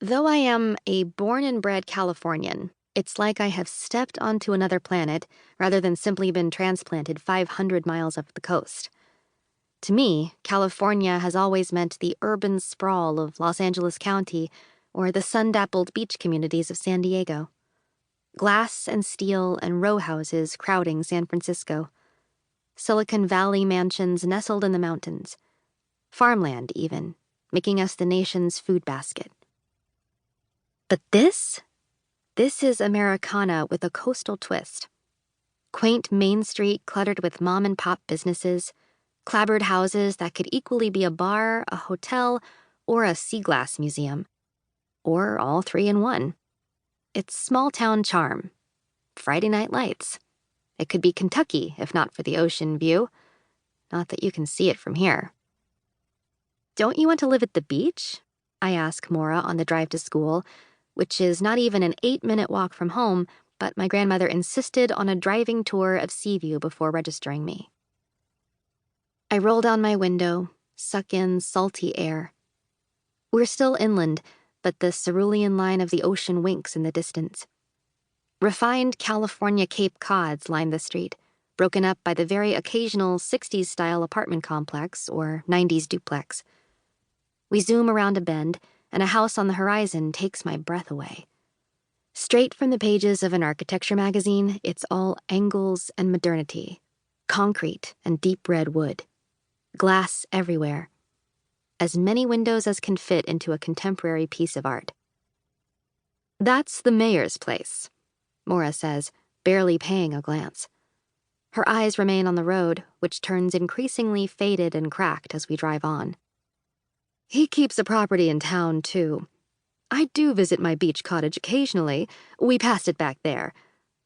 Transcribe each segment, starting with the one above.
Though I am a born and bred Californian, it's like I have stepped onto another planet rather than simply been transplanted 500 miles up the coast. To me, California has always meant the urban sprawl of Los Angeles County or the sun-dappled beach communities of San Diego. Glass and steel and row houses crowding San Francisco. Silicon Valley mansions nestled in the mountains. Farmland, even, making us the nation's food basket. But this is Americana with a coastal twist. Quaint Main Street cluttered with mom-and-pop businesses, clapboard houses that could equally be a bar, a hotel, or a sea glass museum. Or all three in one. It's small-town charm. Friday night lights. It could be Kentucky if not for the ocean view. Not that you can see it from here. Don't you want to live at the beach? I ask Maura on the drive to school, which is not even an 8-minute walk from home, but my grandmother insisted on a driving tour of Seaview before registering me. I roll down my window, suck in salty air. We're still inland, but the cerulean line of the ocean winks in the distance. Refined California Cape Cods line the street, broken up by the very occasional 60s-style apartment complex or 90s duplex. We zoom around a bend, and a house on the horizon takes my breath away. Straight from the pages of an architecture magazine, it's all angles and modernity, concrete and deep red wood, glass everywhere. As many windows as can fit into a contemporary piece of art. That's the mayor's place, Maura says, barely paying a glance. Her eyes remain on the road, which turns increasingly faded and cracked as we drive on. He keeps a property in town, too. I do visit my beach cottage occasionally. We passed it back there,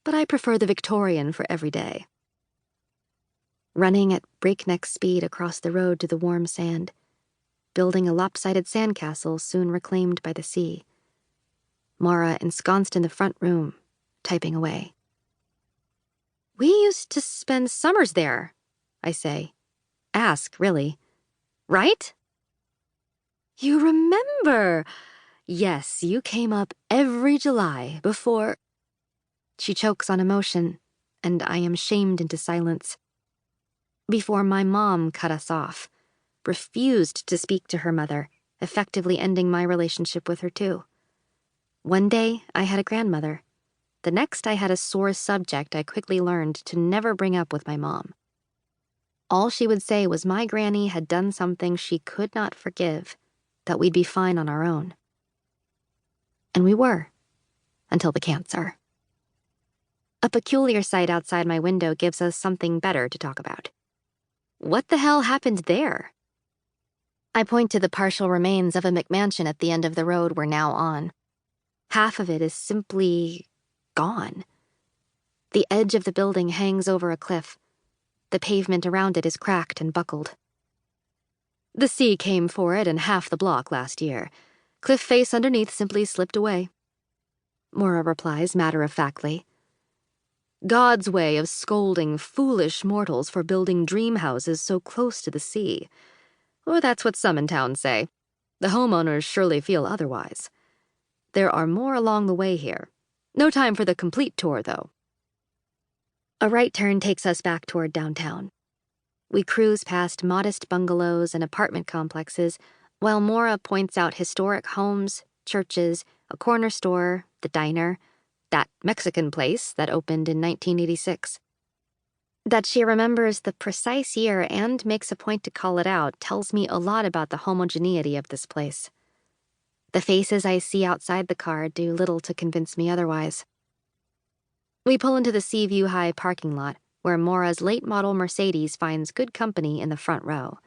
but I prefer the Victorian for every day. Running at breakneck speed across the road to the warm sand, building a lopsided sandcastle soon reclaimed by the sea. Maura ensconced in the front room, typing away. We used to spend summers there, I say. Ask, really. Right? You remember! Yes, you came up every July before... She chokes on emotion, and I am shamed into silence. Before my mom cut us off, refused to speak to her mother, effectively ending my relationship with her too. One day, I had a grandmother. The next, I had a sore subject I quickly learned to never bring up with my mom. All she would say was my granny had done something she could not forgive, that we'd be fine on our own. And we were, until the cancer. A peculiar sight outside my window gives us something better to talk about. What the hell happened there? I point to the partial remains of a McMansion at the end of the road we're now on. Half of it is simply gone. The edge of the building hangs over a cliff. The pavement around it is cracked and buckled. The sea came for it and half the block last year. Cliff face underneath simply slipped away. Maura replies matter-of-factly. God's way of scolding foolish mortals for building dream houses so close to the sea. Or that's what some in town say. The homeowners surely feel otherwise. There are more along the way here. No time for the complete tour, though. A right turn takes us back toward downtown. We cruise past modest bungalows and apartment complexes, while Maura points out historic homes, churches, a corner store, the diner, that Mexican place that opened in 1986. That she remembers the precise year and makes a point to call it out tells me a lot about the homogeneity of this place. The faces I see outside the car do little to convince me otherwise. We pull into the Seaview High parking lot, where Maura's late-model Mercedes finds good company in the front row.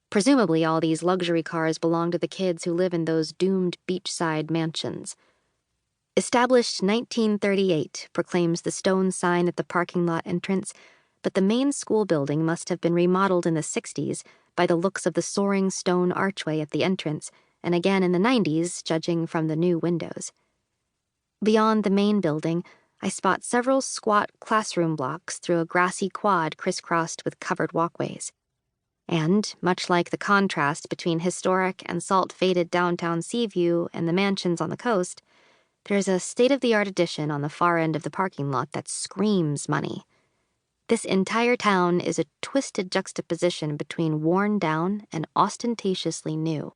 Presumably all these luxury cars belong to the kids who live in those doomed beachside mansions. Established 1938, proclaims the stone sign at the parking lot entrance, but the main school building must have been remodeled in the 60s by the looks of the soaring stone archway at the entrance, and again in the 90s, judging from the new windows. Beyond the main building, I spot several squat classroom blocks through a grassy quad crisscrossed with covered walkways. And, much like the contrast between historic and salt-faded downtown Seaview and the mansions on the coast, there's a state-of-the-art addition on the far end of the parking lot that screams money. This entire town is a twisted juxtaposition between worn down and ostentatiously new.